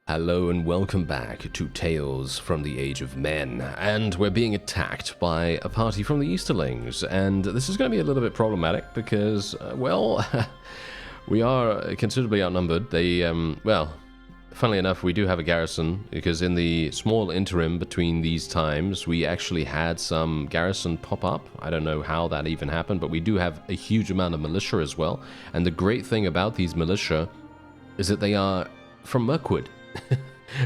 Hello and welcome back to Tales from the Age of Men, and we're being attacked by a party from the Easterlings, and this is going to be a little bit problematic because, well, we are considerably outnumbered. Well, funnily enough, we do have a garrison, because in the small interim between these times, we actually had some garrison pop up. I don't know how that even happened, but we do have a huge amount of militia as well, and the great thing about these militia is that they are from Mirkwood.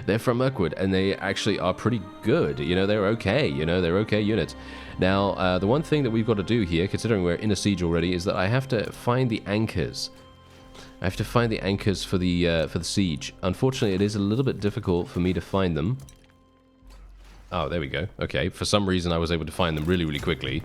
They're from Mirkwood, and they actually are pretty good. You know, they're okay. You know, they're okay units. Now, the one thing that we've got to do here, considering we're in a siege already, is that I have to find the anchors. I have to find the anchors for the siege. Unfortunately, it is a little bit difficult for me to find them. Oh, there we go. Okay, for some reason I was able to find them really, really quickly.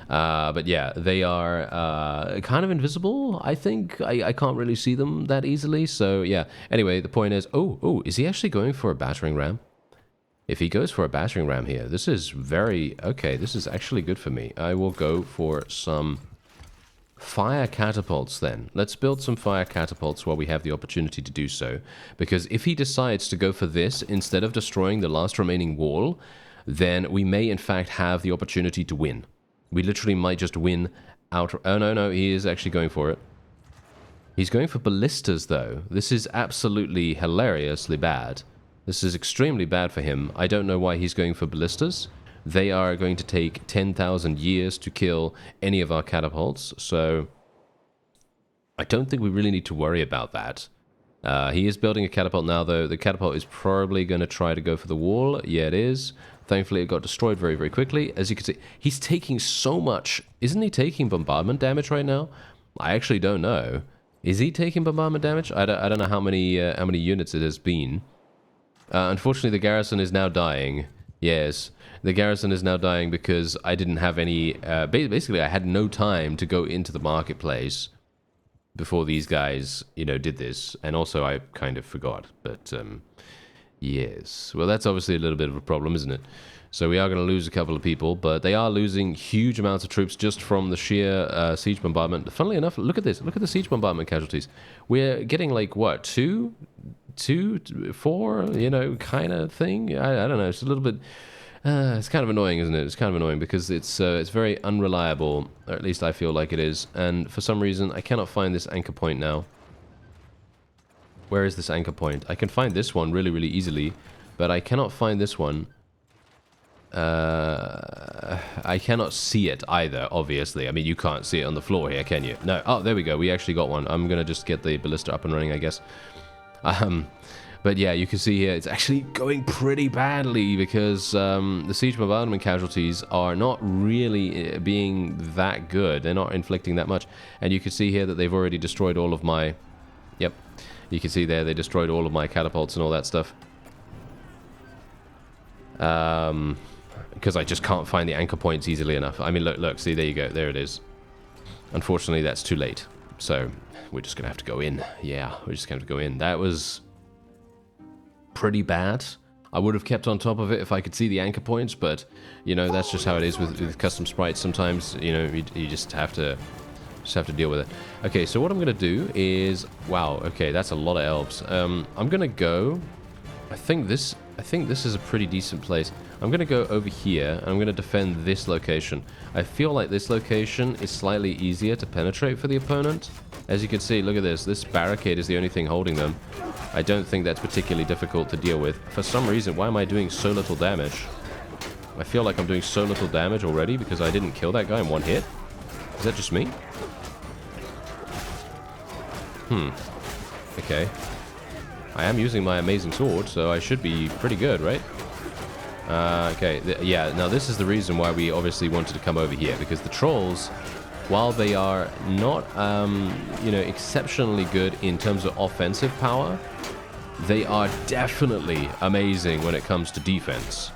But yeah, they are kind of invisible, I think. I can't really see them that easily, so yeah. Anyway, the point is... Oh, is he actually going for a battering ram? If he goes for a battering ram here, this is very... Okay, this is actually good for me. I will go for some fire catapults then. Let's build some fire catapults while we have the opportunity to do so. Because if he decides to go for this instead of destroying the last remaining wall, then we may in fact have the opportunity to win. We literally might just win out... Oh, no, he is actually going for it. He's going for ballistas, though. This is absolutely hilariously bad. This is extremely bad for him. I don't know why he's going for ballistas. They are going to take 10,000 years to kill any of our catapults, so I don't think we really need to worry about that. He is building a catapult now, though. The catapult is probably going to try to go for the wall. Yeah, it is. Thankfully, it got destroyed very, very quickly. As you can see, he's taking so much... Isn't he taking bombardment damage right now? I actually don't know. Is he taking bombardment damage? I don't know how many units it has been. Unfortunately, the garrison is now dying. Yes, the garrison is now dying because I didn't have any... basically, I had no time to go into the marketplace before these guys, you know, did this. And also, I kind of forgot, but... Yes. Well, that's obviously a little bit of a problem, isn't it? So we are going to lose a couple of people, but they are losing huge amounts of troops just from the sheer siege bombardment. Funnily enough, look at this. Look at the siege bombardment casualties. We're getting like, what, 2, 4, you know, kind of thing? I don't know. It's a little bit... it's kind of annoying, isn't it? It's kind of annoying because it's very unreliable, or at least I feel like it is. And for some reason, I cannot find this anchor point now. Where is this anchor point? I can find this one really, really easily, but I cannot find this one. I cannot see it either, obviously. I mean, you can't see it on the floor here, can you? No. Oh, there we go. We actually got one. I'm going to just get the ballista up and running, I guess. But yeah, you can see here, it's actually going pretty badly because the siege bombardment casualties are not really being that good. They're not inflicting that much. And you can see here that they've already destroyed all of my... Yep. You can see there they destroyed all of my catapults and all that stuff. Because I just can't find the anchor points easily enough. I mean, look, see, there you go. There it is. Unfortunately, that's too late. So, we're just going to have to go in. Yeah, we're just going to have to go in. That was pretty bad. I would have kept on top of it if I could see the anchor points, but, you know, that's just how it is with custom sprites sometimes. You know, you just have to... deal with it. Okay, so what I'm going to do is... Wow, okay, that's a lot of elves. I'm going to go... I think this is a pretty decent place. I'm going to go over here, and I'm going to defend this location. I feel like this location is slightly easier to penetrate for the opponent. As you can see, look at this. This barricade is the only thing holding them. I don't think that's particularly difficult to deal with. For some reason, why am I doing so little damage? I feel like I'm doing so little damage already because I didn't kill that guy in one hit. Is that just me? Okay. I am using my amazing sword, so I should be pretty good, right? Okay. Yeah, now this is the reason why we obviously wanted to come over here, because the trolls, while they are not, you know, exceptionally good in terms of offensive power, they are definitely amazing when it comes to defense.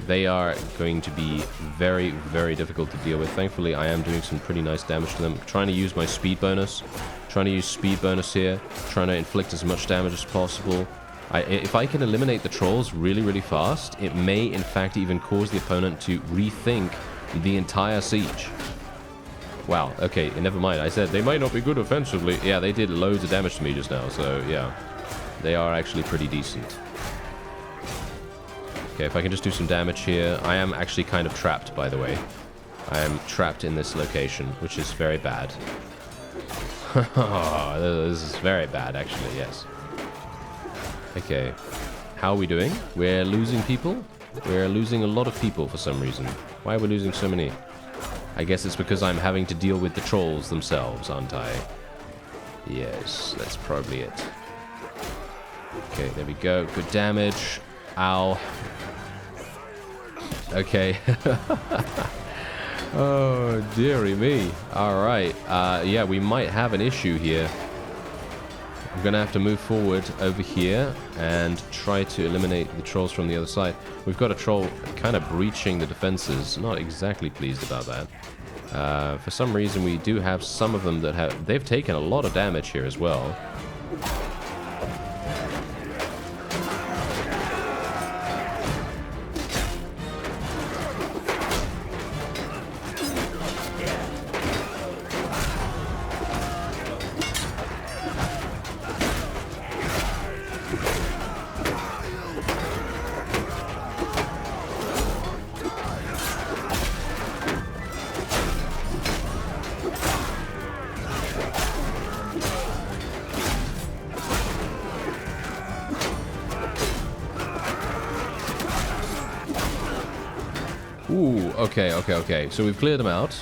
They are going to be very, very difficult to deal with. Thankfully, I am doing some pretty nice damage to them. I'm trying to use my speed bonus. Trying to use speed bonus here. Trying to inflict as much damage as possible. If I can eliminate the trolls really, really fast, it may, in fact, even cause the opponent to rethink the entire siege. Wow, okay, never mind. I said they might not be good offensively. Yeah, they did loads of damage to me just now, so yeah. They are actually pretty decent. Okay, if I can just do some damage here. I am actually kind of trapped, by the way. I am trapped in this location, which is very bad. This is very bad, actually, yes. Okay. How are we doing? We're losing people? We're losing a lot of people for some reason. Why are we losing so many? I guess it's because I'm having to deal with the trolls themselves, aren't I? Yes, that's probably it. Okay, there we go. Good damage. Ow. Okay. Oh, dearie me. Alright. Yeah, we might have an issue here. I'm going to have to move forward over here and try to eliminate the trolls from the other side. We've got a troll kind of breaching the defenses. Not exactly pleased about that. For some reason, we do have some of them that have... They've taken a lot of damage here as well. Ooh, okay. So we've cleared them out.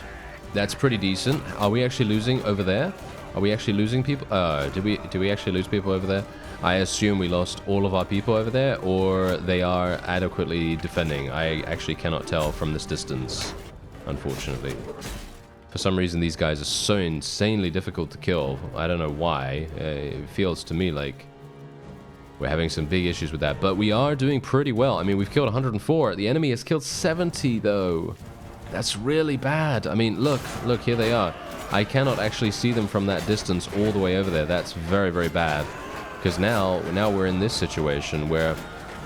That's pretty decent. Are we actually losing over there? Are we actually losing people? Did we actually lose people over there? I assume we lost all of our people over there, or they are adequately defending. I actually cannot tell from this distance, unfortunately. For some reason, these guys are so insanely difficult to kill. I don't know why. It feels to me like we're having some big issues with that, but we are doing pretty well. I mean, we've killed 104. The enemy has killed 70, though. That's really bad. I mean, look, here they are. I cannot actually see them from that distance all the way over there. That's very, very bad. Because now we're in this situation where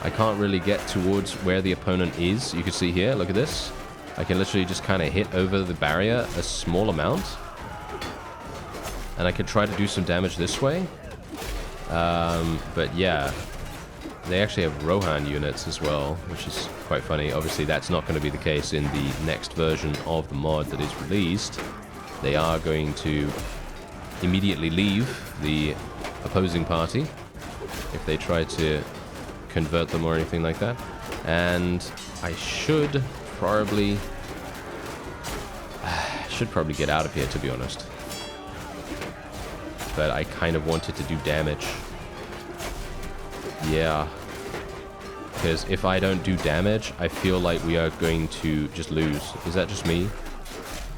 I can't really get towards where the opponent is. You can see here, look at this. I can literally just kind of hit over the barrier a small amount. And I can try to do some damage this way. But yeah, they actually have Rohan units as well, which is quite funny. Obviously, that's not going to be the case in the next version of the mod that is released. They are going to immediately leave the opposing party if they try to convert them or anything like that. And I should probably get out of here, to be honest. But I kind of wanted to do damage. Yeah. Because if I don't do damage, I feel like we are going to just lose. Is that just me?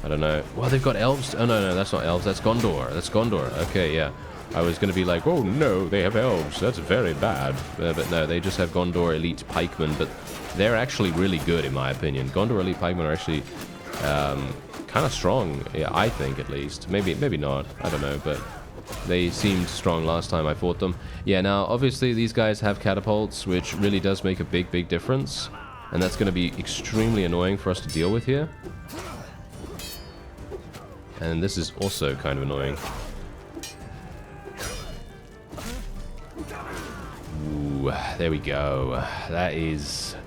I don't know. Well, they've got elves. Oh, no, that's not elves. That's Gondor. That's Gondor. Okay, yeah. I was going to be like, oh, no, they have elves. That's very bad. But no, they just have Gondor Elite Pikemen. But they're actually really good, in my opinion. Gondor Elite Pikemen are actually kind of strong. Yeah, I think, at least. Maybe not. I don't know, but... They seemed strong last time I fought them. Yeah, now, obviously, these guys have catapults, which really does make a big, big difference. And that's going to be extremely annoying for us to deal with here. And this is also kind of annoying. Ooh, there we go. That is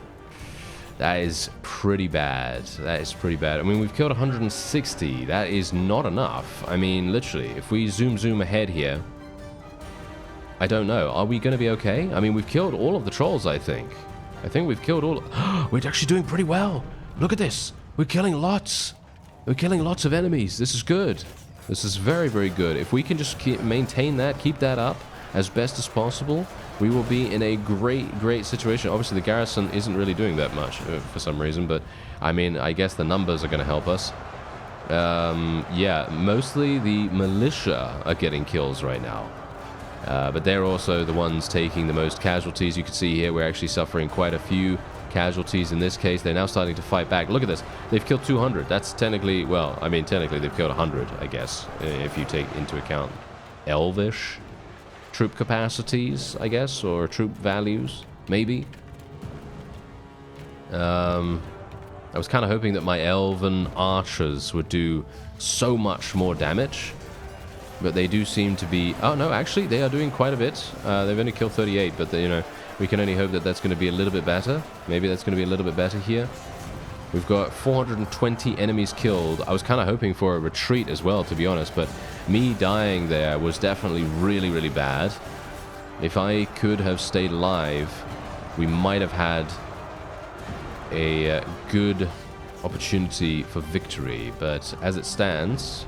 pretty bad. That is pretty bad. I mean, we've killed 160. That is not enough. I mean, literally, if we zoom ahead here, I don't know. Are we going to be okay? I mean, we've killed all of the trolls, I think. I think we've killed all... We're actually doing pretty well. Look at this. We're killing lots. We're killing lots of enemies. This is good. This is very, very good. If we can just maintain that, keep that up as best as possible, we will be in a great situation. Obviously, the garrison isn't really doing that much for some reason, but I mean, I guess the numbers are going to help us. Yeah, mostly the militia are getting kills right now. But they're also the ones taking the most casualties. You can see here we're actually suffering quite a few casualties in this case. They're now starting to fight back. Look at this. They've killed 200. That's technically, well, I mean, technically they've killed 100, I guess, if you take into account Elvish troop capacities, I guess, or troop values, maybe. I was kind of hoping that my elven archers would do so much more damage. But they do seem to be... Oh, no, actually, they are doing quite a bit. They've only killed 38, but, you know, we can only hope that that's going to be a little bit better. Maybe that's going to be a little bit better here. We've got 420 enemies killed. I was kind of hoping for a retreat as well, to be honest, but me dying there was definitely really, really bad. If I could have stayed alive, we might have had a good opportunity for victory, but as it stands...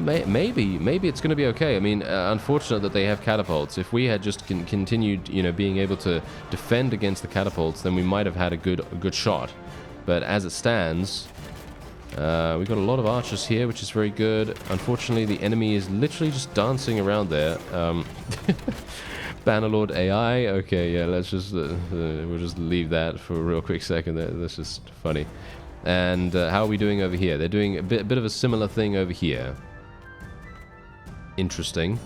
maybe it's going to be okay. I mean, unfortunate that they have catapults. If we had just continued, you know, being able to defend against the catapults, then we might have had a good shot. But as it stands, we've got a lot of archers here, which is very good. Unfortunately, the enemy is literally just dancing around there. Bannerlord AI. Okay, yeah, let's just we'll just leave that for a real quick second. That's just funny. And how are we doing over here? They're doing a bit of a similar thing over here. Interesting.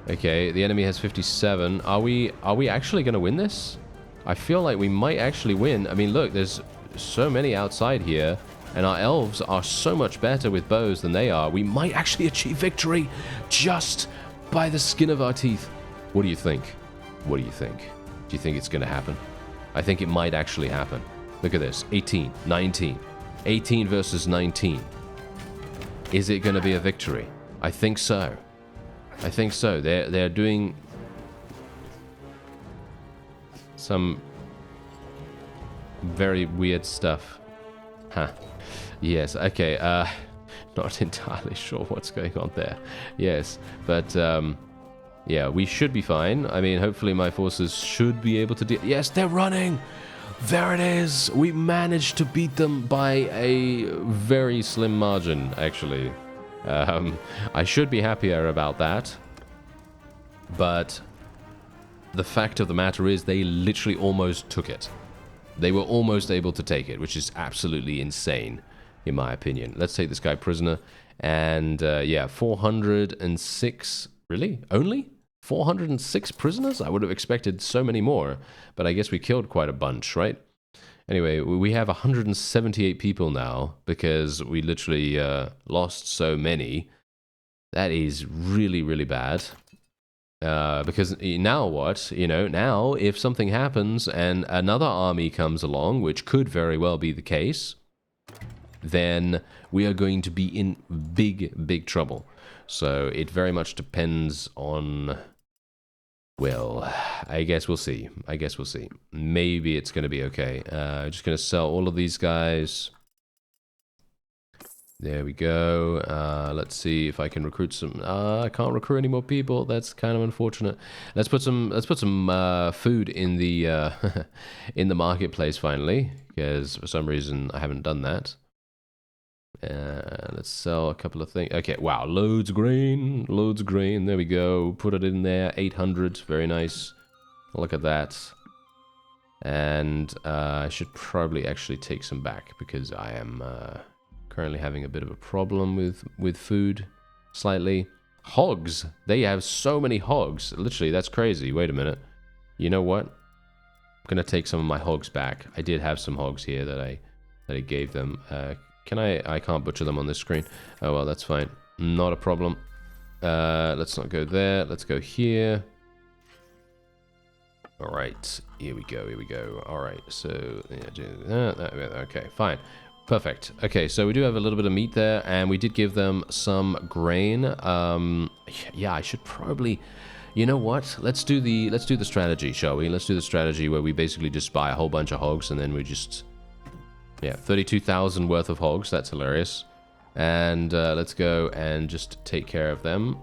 Okay, the enemy has 57. Are we actually going to win this? I feel like we might actually win. I mean, look, there's so many outside here, and our elves are so much better with bows than they are. We might actually achieve victory just by the skin of our teeth. What do you think? What do you think? Do you think it's going to happen? I think it might actually happen. Look at this. 18, 19. 18 versus 19. Is it going to be a victory? I think so. I think so. They're doing some very weird stuff. Huh. Yes, okay. Not entirely sure what's going on there. Yes, but yeah, we should be fine. I mean, hopefully my forces should be able to deal. Yes, they're running! There it is! We managed to beat them by a very slim margin, actually. I should be happier about that. But the fact of the matter is they literally almost took it. They were almost able to take it, which is absolutely insane, in my opinion. Let's take this guy prisoner. And yeah, 406... Really? Only? 406 prisoners? I would have expected so many more, but I guess we killed quite a bunch, right? Anyway, we have 178 people now because we literally lost so many. That is really, really bad. Because now what? You know, now if something happens and another army comes along, which could very well be the case, then we are going to be in big, big trouble. So it very much depends on... Well, I guess we'll see. I guess we'll see. Maybe it's going to be okay. I'm just going to sell all of these guys. There we go. Let's see if I can recruit some. I can't recruit any more people. That's kind of unfortunate. Let's put some food in the in the marketplace finally, because for some reason I haven't done that. Let's sell a couple of things. Okay, wow, loads of grain, loads of grain. There we go. Put it in there. 800, very nice. Look at that. And I should probably actually take some back because I am currently having a bit of a problem with food, slightly. Hogs. They have so many hogs. Literally, that's crazy. Wait a minute. You know what? I'm gonna take some of my hogs back. I did have some hogs here that I gave them. Can I can't butcher them on this screen. Oh, well, that's fine. Not a problem. Let's not go there. Let's go here. All right. Here we go. Here we go. All right. So, yeah, do that. Okay, fine. Perfect. Okay, so we do have a little bit of meat there, and we did give them some grain. Yeah, I should probably... You know what? Let's do the strategy, shall we? Let's do the strategy where we basically just buy a whole bunch of hogs, and then we just... Yeah, 32,000 worth of hogs. That's hilarious. And let's go and just take care of them.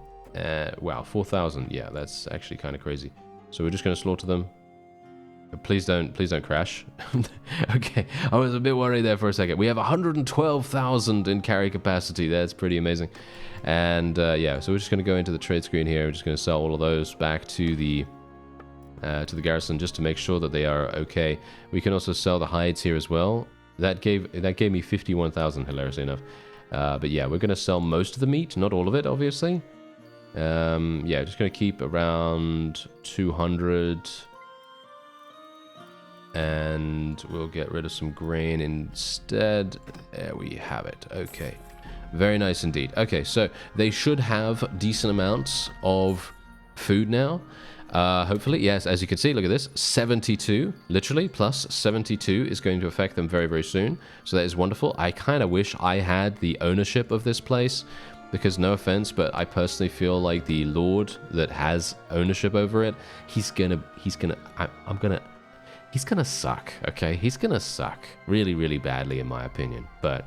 Wow, 4,000. Yeah, that's actually kind of crazy. So we're just going to slaughter them. Please don't crash. Okay, I was a bit worried there for a second. We have 112,000 in carry capacity. That's pretty amazing. And yeah, so we're just going to go into the trade screen here. We're just going to sell all of those back to the garrison just to make sure that they are okay. We can also sell the hides here as well. That gave me 51,000, hilariously enough. But yeah, we're going to sell most of the meat, not all of it, obviously. Yeah, just going to keep around 200. And we'll get rid of some grain instead. There we have it. Okay. Very nice indeed. Okay, so they should have decent amounts of food now. Hopefully, yes, as you can see, look at this, 72, literally, plus 72 is going to affect them very, very soon. So that is wonderful. I kind of wish I had the ownership of this place, because no offense, but I personally feel like the Lord that has ownership over it, he's gonna suck, okay? He's gonna suck really, really badly, in my opinion. But,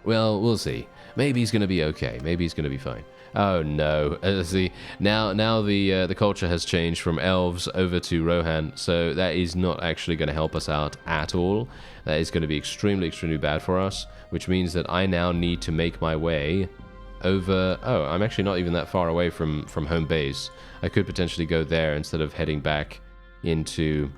well, we'll see. Maybe he's gonna be okay. Maybe he's gonna be fine. Oh no! See, now the culture has changed from elves over to Rohan, so that is not actually going to help us out at all. That is going to be extremely, extremely bad for us, which means that I now need to make my way over. Oh, I'm actually not even that far away from home base. I could potentially go there instead of heading back into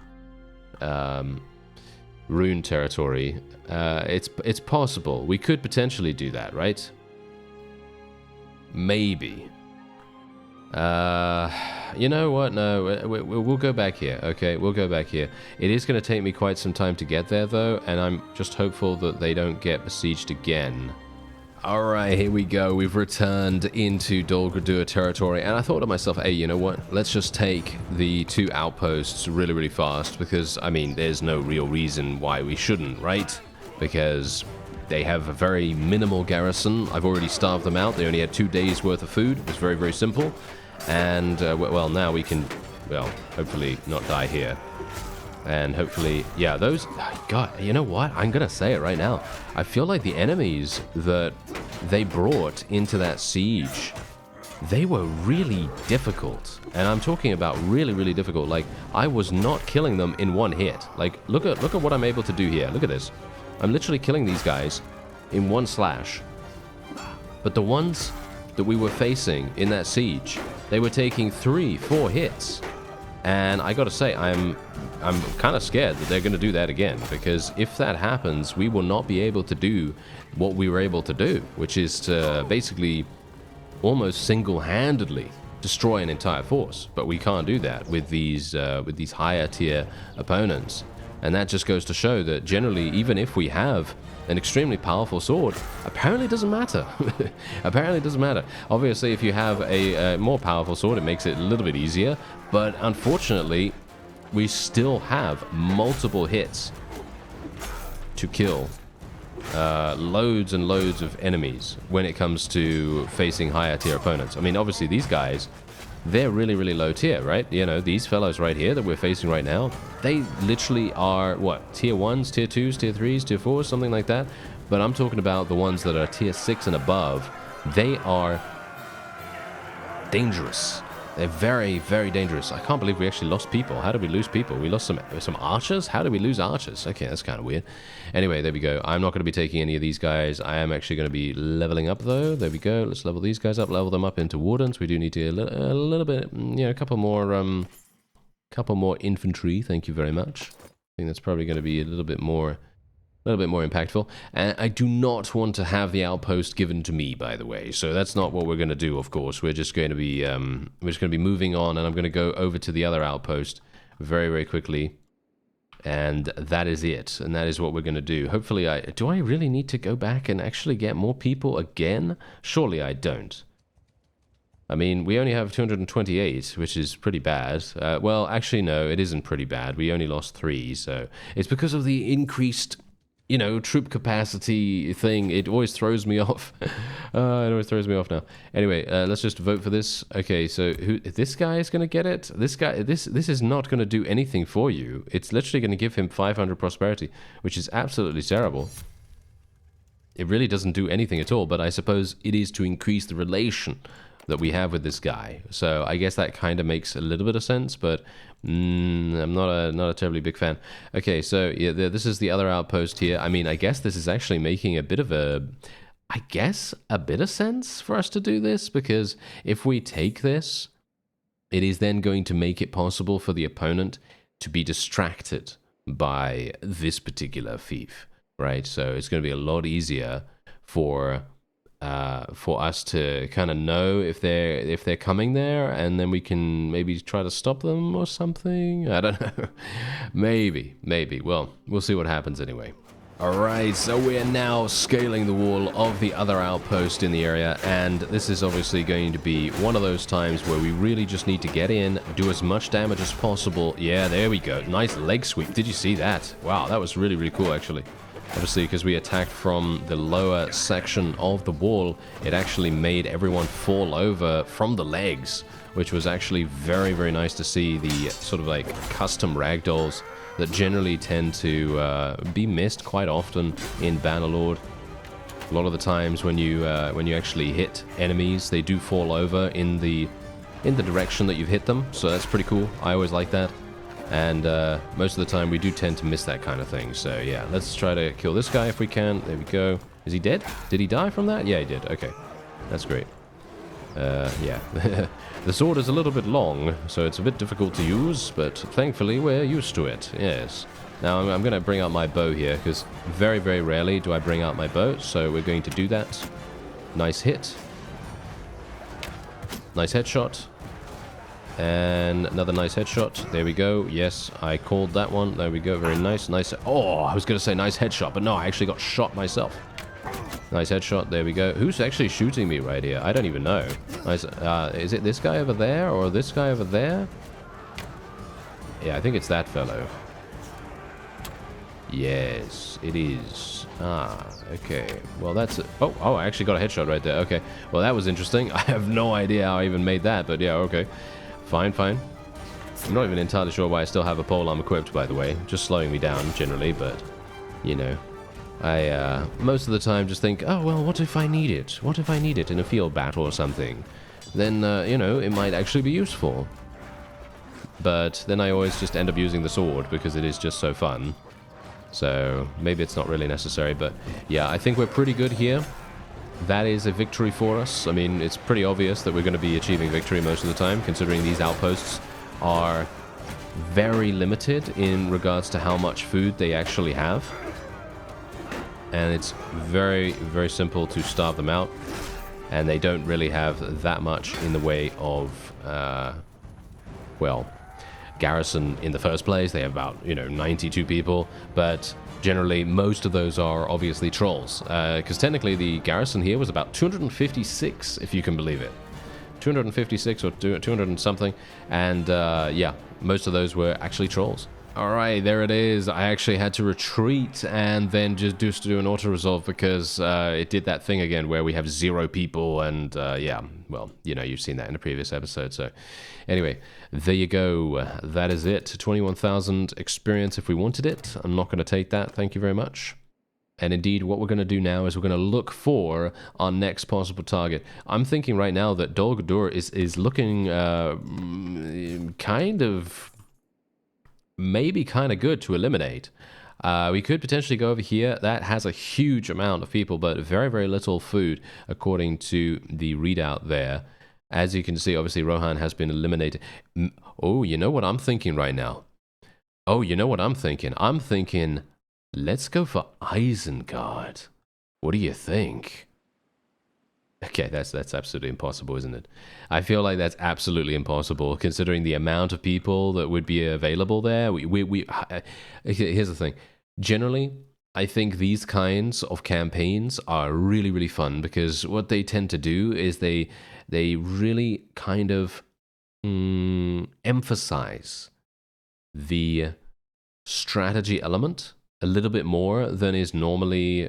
Rune territory. It's possible. We could potentially do that, right? Maybe. You know what? No, we'll go back here. Okay, we'll go back here. It is going to take me quite some time to get there, though, and I'm just hopeful that they don't get besieged again. Alright, here we go. We've returned into Dol Guldur territory, and I thought to myself, hey, you know what? Let's just take the 2 outposts really, really fast, because, I mean, there's no real reason why we shouldn't, right? Because they have a very minimal garrison. I've already starved them out. They only had 2 days worth of food. It was very, very simple. And, well, now we can, well, hopefully not die here. And hopefully, yeah, those, God, you know what? I'm going to say it right now. I feel like the enemies that they brought into that siege, they were really difficult. And I'm talking about really, really difficult. Like, I was not killing them in one hit. Like, look at what I'm able to do here. Look at this. I'm literally killing these guys in one slash. But the ones that we were facing in that siege, they were taking 3-4 hits. And I gotta say, I'm kind of scared that they're going to do that again. Because if that happens, we will not be able to do what we were able to do, which is to basically almost single-handedly destroy an entire force. But we can't do that with these higher tier opponents. And that just goes to show that generally, even if we have an extremely powerful sword, apparently it doesn't matter. Apparently it doesn't matter. Obviously, if you have a more powerful sword, it makes it a little bit easier. But unfortunately, we still have multiple hits to kill loads and loads of enemies when it comes to facing higher tier opponents. I mean, obviously, these guys, they're really, really low tier, right? You know, these fellows right here that we're facing right now, they literally are, what, tier 1s, tier 2s, tier 3s, tier 4s, something like that. But I'm talking about the ones that are tier 6 and above. They are dangerous. They're very, very dangerous. I can't believe we actually lost people. How did we lose people? We lost some archers? How did we lose archers? Okay, that's kind of weird. Anyway, there we go. I'm not going to be taking any of these guys. I am actually going to be leveling up, though. There we go. Let's level these guys up, level them up into wardens. We do need to a little bit, you know, a couple more infantry. Thank you very much. I think that's probably going to be a little bit more impactful. And I do not want to have the outpost given to me, by the way. So that's not what we're going to do, of course. We're just going to be moving on, and I'm going to go over to the other outpost very, very quickly. And that is it. And that is what we're going to do. Hopefully, do I really need to go back and actually get more people again? Surely I don't. I mean, we only have 228, which is pretty bad. Well, actually, no, it isn't pretty bad. We only lost 3, so it's because of the increased, you know, troop capacity thing. It always throws me off. It always throws me off now. Anyway, let's just vote for this. Okay, so this guy is going to get it? This guy, this is not going to do anything for you. It's literally going to give him 500 prosperity, which is absolutely terrible. It really doesn't do anything at all, but I suppose it is to increase the relation that we have with this guy. So I guess that kind of makes a little bit of sense, but I'm not a terribly big fan. Okay, so yeah, this is the other outpost here. I mean, I guess this is actually making a bit of a bit of sense for us to do this, because if we take this, it is then going to make it possible for the opponent to be distracted by this particular fief, right? So it's going to be a lot easier for us to kind of know if they're coming there, and then we can maybe try to stop them or something. I don't know. Maybe. Well, we'll see what happens anyway. Alright, so we are now scaling the wall of the other outpost in the area, and this is obviously going to be one of those times where we really just need to get in, do as much damage as possible. Yeah, there we go. Nice leg sweep. Did you see that? Wow, that was really, really cool, actually. Obviously, because we attacked from the lower section of the wall, it actually made everyone fall over from the legs, which was actually very, very nice to see. The sort of like custom ragdolls that generally tend to be missed quite often in Bannerlord. A lot of the times when you actually hit enemies, they do fall over in the direction that you've hit them, so that's pretty cool. I always like that. And most of the time we do tend to miss that kind of thing. So yeah, let's try to kill this guy if we can. There we go. Is he dead? Did he die from that? Yeah, he did. Okay, that's great. Yeah. The sword is a little bit long, so it's a bit difficult to use, but thankfully we're used to it. Yes. Now I'm going to bring out my bow here, because very, very rarely do I bring out my bow, so we're going to do that. Nice hit. Nice headshot. And another nice headshot. There we go. Yes, I called that one. There we go. Very nice. Nice. Oh, I was going to say nice headshot, but no, I actually got shot myself. Nice headshot. There we go. Who's actually shooting me right here? I don't even know. Nice. Is it this guy over there or this guy over there? Yeah, I think it's that fellow. Yes, it is. Ah, okay. Well, that's it. Oh, I actually got a headshot right there. Okay. Well, that was interesting. I have no idea how I even made that, but yeah, okay. Fine, fine. I'm not even entirely sure why I still have a polearm equipped, by the way. Just slowing me down, generally, but, you know. I, most of the time just think, oh, well, what if I need it? What if I need it in a field battle or something? Then, you know, it might actually be useful. But then I always just end up using the sword because it is just so fun. So maybe it's not really necessary, but yeah, I think we're pretty good here. That is a victory for us. I mean, it's pretty obvious that we're going to be achieving victory most of the time, considering these outposts are very limited in regards to how much food they actually have. And it's very, very simple to starve them out. And they don't really have that much in the way of, well, garrison in the first place. They have about, you know, 92 people. But generally, most of those are obviously trolls. Because technically, the garrison here was about 256, if you can believe it. 256 or 200 and something. And, yeah, most of those were actually trolls. Alright, there it is. I actually had to retreat and then just do an auto-resolve because it did that thing again where we have 0 people and, yeah, well, you know, you've seen that in a previous episode. So, anyway, there you go. That is it. 21,000 experience if we wanted it. I'm not going to take that. Thank you very much. And indeed, what we're going to do now is we're going to look for our next possible target. I'm thinking right now that Dol Guldur is looking kind of... maybe kind of good to eliminate. We could potentially go over here. That has a huge amount of people, but very, very little food, according to the readout there. As you can see, obviously, Rohan has been eliminated. Oh, you know what I'm thinking right now? Oh, you know what I'm thinking? I'm thinking, let's go for ISENGARD. What do you think? Okay, that's absolutely impossible, isn't it? I feel like that's absolutely impossible, considering the amount of people that would be available there. Here's the thing. Generally, I think these kinds of campaigns are really, really fun, because what they tend to do is they really kind of emphasize the strategy element a little bit more than is normally,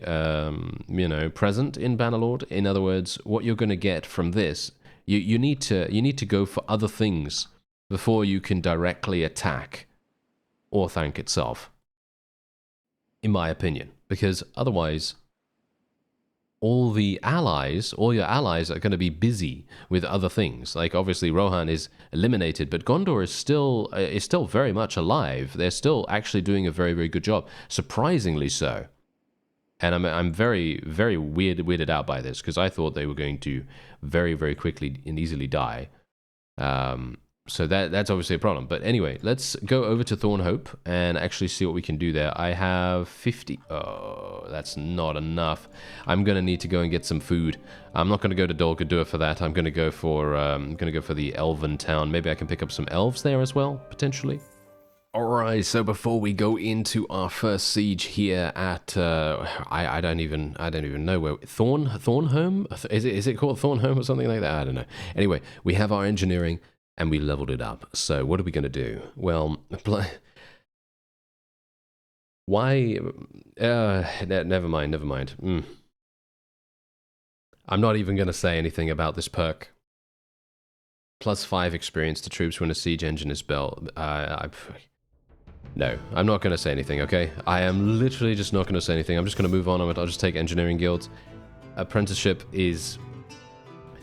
you know, present in Bannerlord. In other words, what you're going to get from this, you need to go for other things before you can directly attack Orthanc itself, in my opinion, because otherwise, all your allies are going to be busy with other things. Like, obviously, Rohan is eliminated, but Gondor is still very much alive. They're still actually doing a very, very good job, surprisingly so. And I'm very, very weirded out by this, because I thought they were going to very, very quickly and easily die. So that's obviously a problem. But anyway, let's go over to Thornhope and actually see what we can do there. I have 50. Oh, that's not enough. I'm gonna need to go and get some food. I'm not gonna go to Dol Guldur for that. I'm gonna go for the Elven town. Maybe I can pick up some elves there as well, potentially. Alright, so before we go into our first siege here at I don't even know where Thornholm? Is it called Thornholm or something like that? I don't know. Anyway, we have our engineering and we leveled it up. So what are we gonna do? Well, why never mind. I'm not even gonna say anything about this perk. +5 experience to troops when a siege engine is built. No, I'm not going to say anything, okay? I am literally just not going to say anything. I'm just going to move on. I'll just take engineering guilds. Apprenticeship is...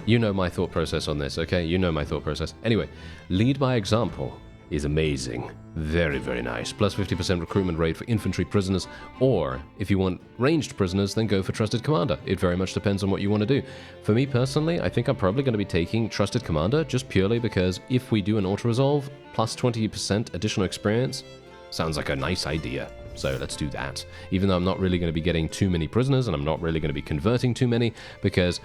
You know my thought process on this, okay? You know my thought process. Anyway, lead by example is amazing. Very, very nice. +50% recruitment rate for infantry prisoners, or if you want ranged prisoners, then go for Trusted Commander. It very much depends on what you want to do. For me personally, I think I'm probably going to be taking Trusted Commander, just purely because if we do an auto-resolve, +20% additional experience, sounds like a nice idea. So let's do that. Even though I'm not really going to be getting too many prisoners, and I'm not really going to be converting too many, because,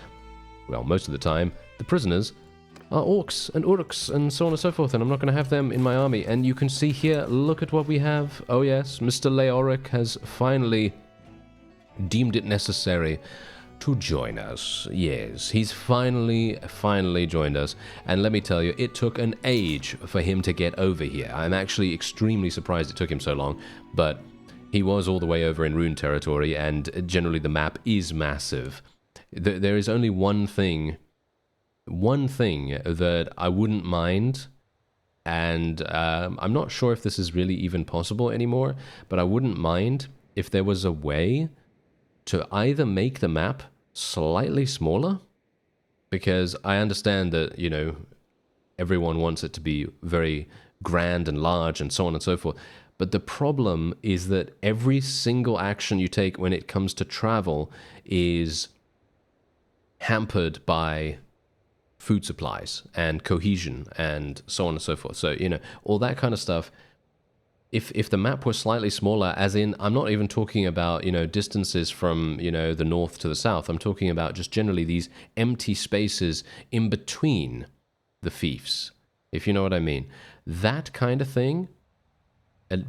well, most of the time, the prisoners are orcs and urks and so on and so forth, and I'm not going to have them in my army. And you can see here, look at what we have. Oh yes, Mr. Leoric has finally deemed it necessary to join us. Yes, he's finally joined us. And let me tell you, it took an age for him to get over here. I'm actually extremely surprised it took him so long, but he was all the way over in Rune territory, and generally the map is massive. There is only one thing that I wouldn't mind, and I'm not sure if this is really even possible anymore, but I wouldn't mind if there was a way to either make the map slightly smaller, because I understand that, you know, everyone wants it to be very grand and large and so on and so forth, but the problem is that every single action you take when it comes to travel is hampered by food supplies and cohesion and so on and so forth. So, you know, all that kind of stuff. If the map was slightly smaller, as in, I'm not even talking about, you know, distances from, you know, the north to the south. I'm talking about just generally these empty spaces in between the fiefs, if you know what I mean. That kind of thing,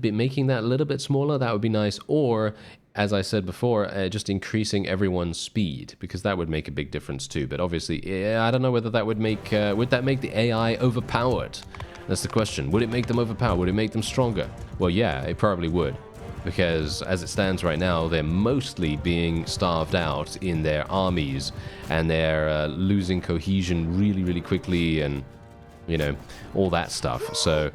making that a little bit smaller, that would be nice. Or, as I said before, just increasing everyone's speed, because that would make a big difference too. But obviously, I don't know whether that would make the AI overpowered? That's the question. Would it make them overpowered? Would it make them stronger? Well, yeah, it probably would. Because as it stands right now, they're mostly being starved out in their armies, and they're losing cohesion really, really quickly, and, you know, all that stuff. So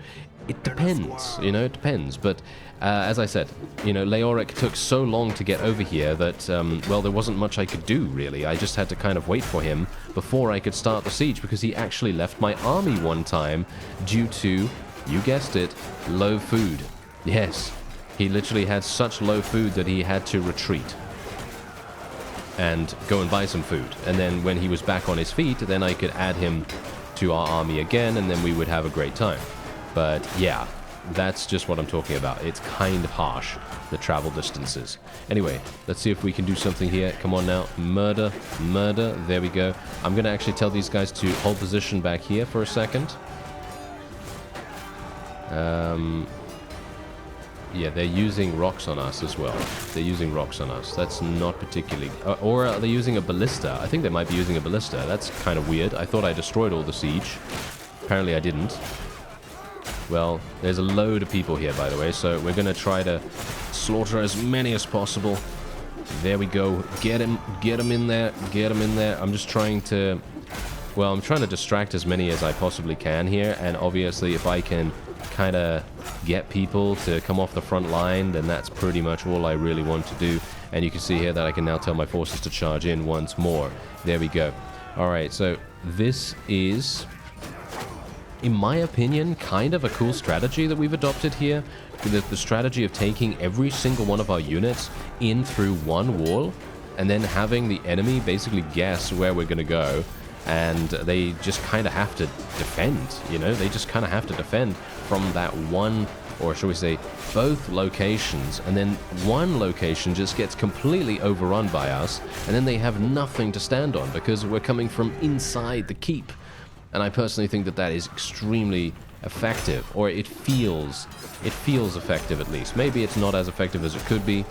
it depends, you know, it depends. But as I said, you know, Leoric took so long to get over here that, well, there wasn't much I could do, really. I just had to kind of wait for him before I could start the siege, because he actually left my army one time due to, you guessed it, low food. Yes, he literally had such low food that he had to retreat and go and buy some food. And then when he was back on his feet, then I could add him to our army again, and then we would have a great time. But yeah, that's just what I'm talking about. It's kind of harsh, the travel distances. Anyway, let's see if we can do something here. Come on now. Murder. Murder. There we go. I'm going to actually tell these guys to hold position back here for a second. Yeah, they're using rocks on us as well. They're using rocks on us. That's not particularly... or are they using a ballista? I think they might be using a ballista. That's kind of weird. I thought I destroyed all the siege. Apparently I didn't. Well, there's a load of people here, by the way, so we're going to try to slaughter as many as possible. There we go. Get him in there, get him in there. I'm just trying to... Well, I'm trying to distract as many as I possibly can here, and obviously if I can kind of get people to come off the front line, then that's pretty much all I really want to do. And you can see here that I can now tell my forces to charge in once more. There we go. Alright, so this is, in my opinion, kind of a cool strategy that we've adopted here. The strategy of taking every single one of our units in through one wall, and then having the enemy basically guess where we're going to go, and they just kind of have to defend, you know? They just kind of have to defend from that one, or shall we say, both locations, and then one location just gets completely overrun by us, and then they have nothing to stand on because we're coming from inside the keep. And I personally think that that is extremely, effective, or it feels effective at least. Maybe it's not as effective as it could be.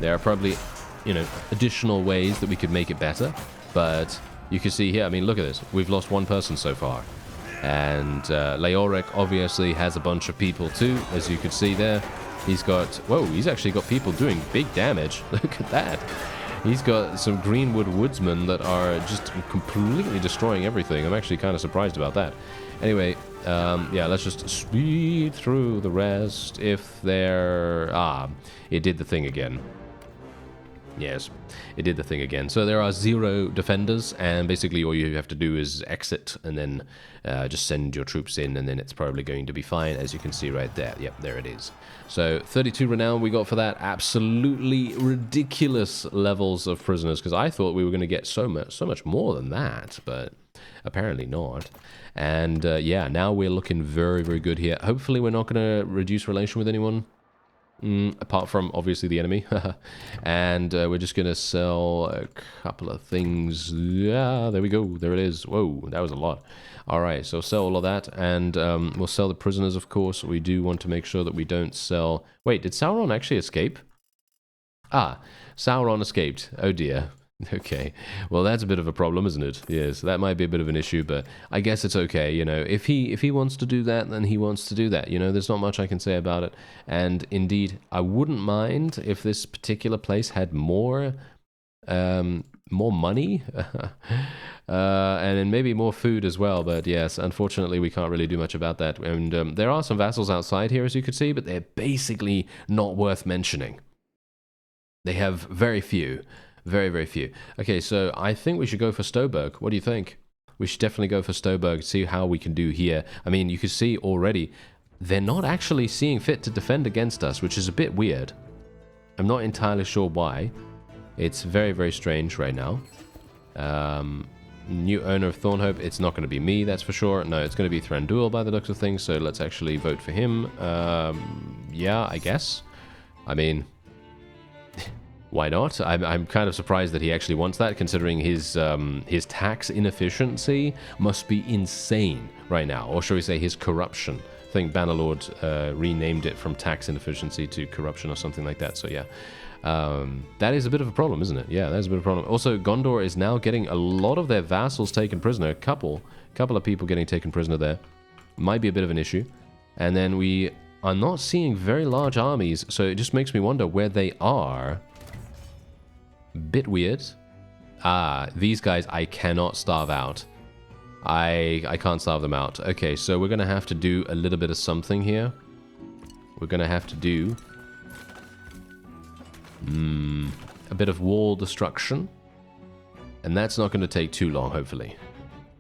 There are probably, you know, additional ways that we could make it better, but you can see here, I mean, look at this. We've lost one person so far. And Leoric obviously has a bunch of people too, as you could see there. He's got, whoa, he's actually got people doing big damage. Look at that. He's got some Greenwood Woodsmen that are just completely destroying everything. I'm actually kind of surprised about that. Anyway, yeah, let's just speed through the rest. If they're... Ah, it did the thing again. Yes, it did the thing again. So there are 0 defenders, and basically all you have to do is exit and then just send your troops in, and then it's probably going to be fine, as you can see right there. Yep, there it is. So 32 renown we got for that. Absolutely ridiculous levels of prisoners, because I thought we were going to get so much more than that, but apparently not. And yeah, now we're looking very, very good here. Hopefully we're not going to reduce relation with anyone. Apart from, obviously, the enemy. And we're just going to sell a couple of things. Yeah, there we go. There it is. Whoa, that was a lot. All right, so sell all of that. And we'll sell the prisoners, of course. We do want to make sure that we don't sell... Wait, did Sauron actually escape? Ah, Sauron escaped. Oh, dear. Okay, well that's a bit of a problem, isn't it? Yes, that might be a bit of an issue, but I guess it's okay, you know. If he wants to do that, then he wants to do that, you know. There's not much I can say about it. And indeed, I wouldn't mind if this particular place had more money, and then maybe more food as well. But yes, unfortunately, we can't really do much about that. And there are some vassals outside here, as you could see, but they're basically not worth mentioning. They have very few. Very, very few. Okay, so I think we should go for Stoberg. What do you think? We should definitely go for Stoberg, see how we can do here. I mean, you can see already, they're not actually seeing fit to defend against us, which is a bit weird. I'm not entirely sure why. It's very, very strange right now. New owner of Thornhope, it's not going to be me, that's for sure. No, it's going to be Thranduil by the looks of things, so let's actually vote for him. Yeah, I guess. I mean... Why not? I'm kind of surprised that he actually wants that, considering his tax inefficiency must be insane right now. Or shall we say his corruption. I think Bannerlord renamed it from tax inefficiency to corruption or something like that. So yeah, that is a bit of a problem, isn't it? Yeah, that's a bit of a problem. Also, Gondor is now getting a lot of their vassals taken prisoner. A couple of people getting taken prisoner there. Might be a bit of an issue. And then we are not seeing very large armies, so it just makes me wonder where they are. Bit weird. Ah, these guys I cannot starve out. I can't starve them out. Okay, so we're gonna have to do a little bit of something here. We're gonna have to do a bit of wall destruction, and that's not gonna take too long, hopefully.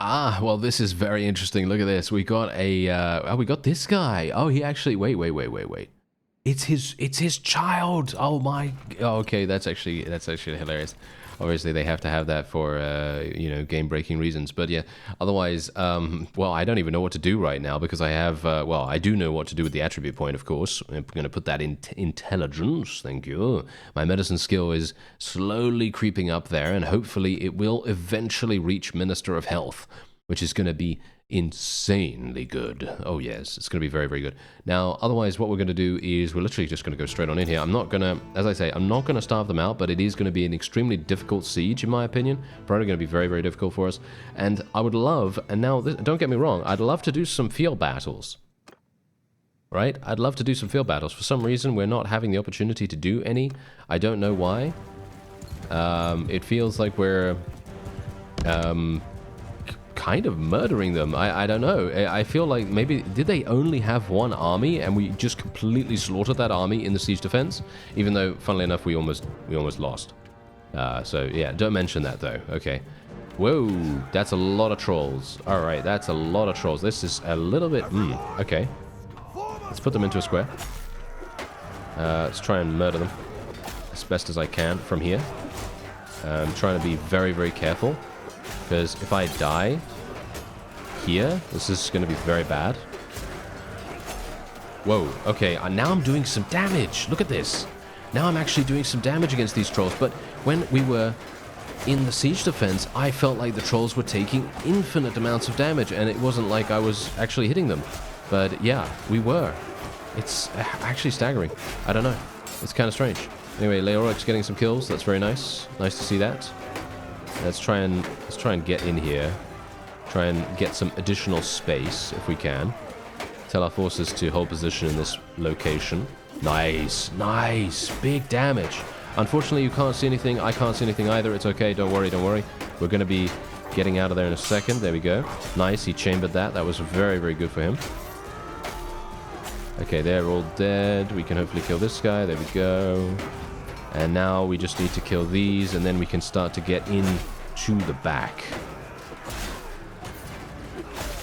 Ah, well, this is very interesting. Look at this. We got a oh, we got this guy. Oh, he actually wait. It's his child. Oh my. Oh, okay, that's actually hilarious. Obviously, they have to have that for you know, game-breaking reasons. But yeah, otherwise, well, I don't even know what to do right now because I have. Well, I do know what to do with the attribute point, of course. I'm going to put that in intelligence. Thank you. My medicine skill is slowly creeping up there, and hopefully, it will eventually reach Minister of Health, which is going to be insanely good. Oh yes, it's going to be very, very good. Now, otherwise, what we're going to do is we're literally just going to go straight on in here. I'm not going to, as I say, I'm not going to starve them out, but it is going to be an extremely difficult siege, in my opinion. Probably going to be very, very difficult for us. And I would love, and now, don't get me wrong, I'd love to do some field battles. Right? I'd love to do some field battles. For some reason, we're not having the opportunity to do any. I don't know why. It feels like we're... kind of murdering them. I don't know. I feel like maybe did they only have one army and we just completely slaughtered that army in the siege defense, even though funnily enough we almost lost. So yeah, don't mention that though. Okay. Whoa, that's a lot of trolls. All right, that's a lot of trolls. This is a little bit okay. Let's put them into a square. Let's try and murder them as best as I can from here. I'm trying to be very, very careful. Because if I die here, this is going to be very bad. Whoa, okay, now I'm doing some damage. Look at this. Now I'm actually doing some damage against these trolls. But when we were in the siege defense, I felt like the trolls were taking infinite amounts of damage. And it wasn't like I was actually hitting them. But yeah, we were. It's actually staggering. I don't know. It's kind of strange. Anyway, Leoric's getting some kills. That's very nice. Nice to see that. Let's try and get in here. Try and get some additional space if we can. Tell our forces to hold position in this location. Nice, nice, big damage. Unfortunately, you can't see anything. I can't see anything either. It's okay. Don't worry, don't worry. We're going to be getting out of there in a second. There we go. Nice. He chambered that. That was very, very good for him. Okay, they're all dead. We can hopefully kill this guy. There we go. And now we just need to kill these, and then we can start to get in to the back.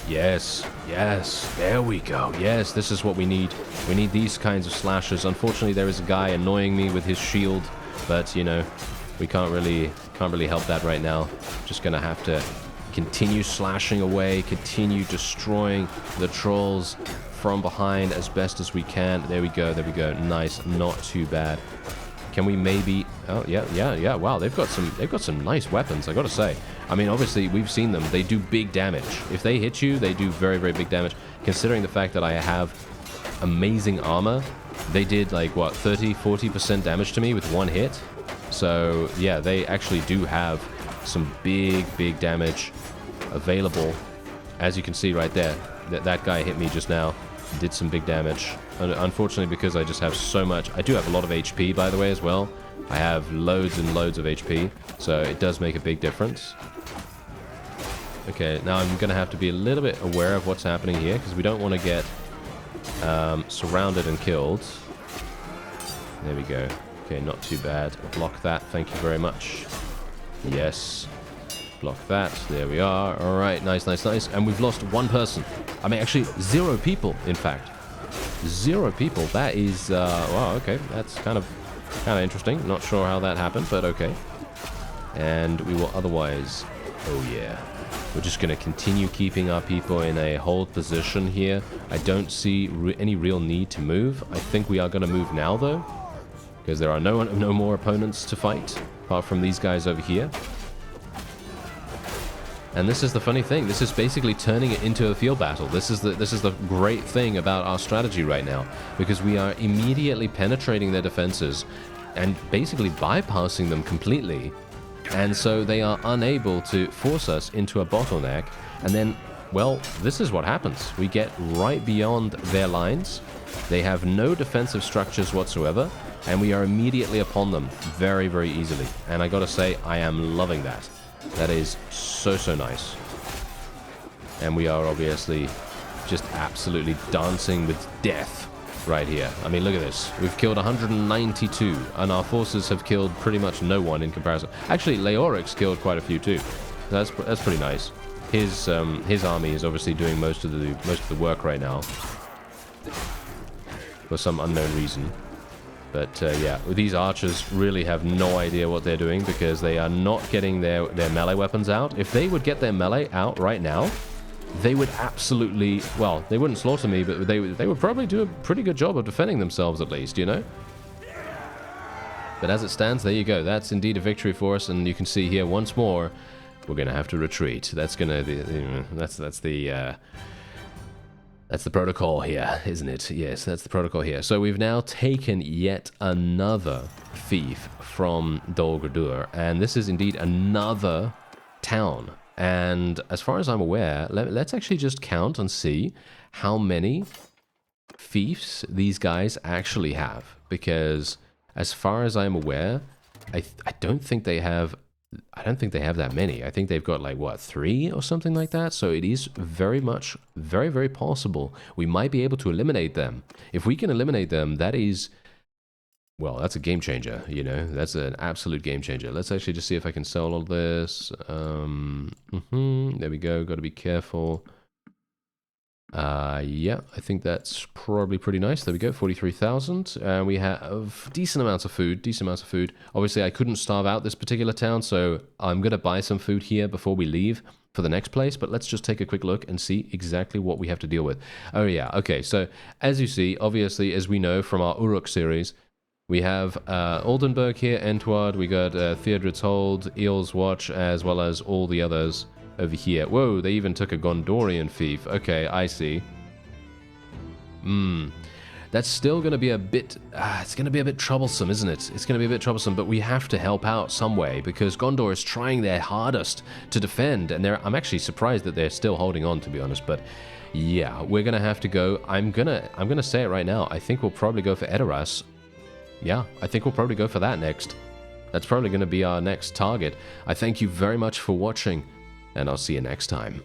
Yes, yes, there we go. Yes, this is what we need. We need these kinds of slashers. Unfortunately, there is a guy annoying me with his shield, but, you know, we can't really help that right now. Just gonna have to continue slashing away, continue destroying the trolls from behind as best as we can. There we go, there we go. Nice, not too bad. Can we maybe... Oh, yeah. Wow, they've got some nice weapons, I gotta say. I mean, obviously, we've seen them. They do big damage. If they hit you, they do very, very big damage. Considering the fact that I have amazing armor, they did, like, what, 30-40% damage to me with one hit? So, yeah, they actually do have some big, big damage available. As you can see right there, that guy hit me just now. Did some big damage. Unfortunately, because I just have so much... I do have a lot of HP, by the way, as well. I have loads and loads of HP, so it does make a big difference. Okay, now I'm going to have to be a little bit aware of what's happening here, because we don't want to get surrounded and killed. There we go. Okay, not too bad. Block that, thank you very much. Yes. Block that. There we are. All right, nice, nice, nice. And we've lost one person. I mean, actually, 0 people, in fact. 0 people. That is, wow, okay. That's kind of interesting. Not sure how that happened, but okay. And we will otherwise... Oh, yeah. We're just going to continue keeping our people in a hold position here. I don't see any real need to move. I think we are going to move now, though. Because there are no more opponents to fight, apart from these guys over here. And this is the funny thing. This is basically turning it into a field battle. This is the great thing about our strategy right now, because we are immediately penetrating their defenses and basically bypassing them completely. And so they are unable to force us into a bottleneck. And then, well, this is what happens. We get right beyond their lines. They have no defensive structures whatsoever, and we are immediately upon them very, very easily. And I gotta say, I am loving that. That is so, so nice. And we are obviously just absolutely dancing with death right here. I mean, look at this. We've killed 192, and our forces have killed pretty much no one in comparison. Actually, Leoric's killed quite a few too. That's pretty nice. His army is obviously doing most of the work right now for some unknown reason. But yeah, these archers really have no idea what they're doing, because they are not getting their melee weapons out. If they would get their melee out right now, they would absolutely... Well, they wouldn't slaughter me, but they would probably do a pretty good job of defending themselves at least, you know? But as it stands, there you go. That's indeed a victory for us, and you can see here once more, we're going to have to retreat. That's going to be... That's the protocol here, isn't it? Yes, that's the protocol here. So we've now taken yet another fief from Dol Guldur, and this is indeed another town. And as far as I'm aware, let's actually just count and see how many fiefs these guys actually have. Because as far as I'm aware, I don't think they have... I don't think they have that many. I think they've got like, what, 3 or something like that? So it is very much, very, very possible we might be able to eliminate them. If we can eliminate them, that is, well, that's a game changer, you know? That's an absolute game changer. Let's actually just see if I can sell all this. There we go. Got to be careful. Yeah, I think that's probably pretty nice. There we go, 43,000. And we have decent amounts of food, Obviously, I couldn't starve out this particular town, so I'm going to buy some food here before we leave for the next place. But let's just take a quick look and see exactly what we have to deal with. Oh, yeah, okay. So, as you see, obviously, as we know from our Uruk series, we have Oldenburg here, Entward, we got Theodred's Hold, Eel's Watch, as well as all the others over here. Whoa, they even took a Gondorian fief. Okay, I see. That's still going to be a bit, it's going to be a bit troublesome, isn't it? It's going to be a bit troublesome, but we have to help out some way because Gondor is trying their hardest to defend, and I'm actually surprised that they're still holding on, to be honest, but yeah, we're going to have to go. I'm going to say it right now. I think we'll probably go for Edoras. Yeah, I think we'll probably go for that next. That's probably going to be our next target. I thank you very much for watching, and I'll see you next time.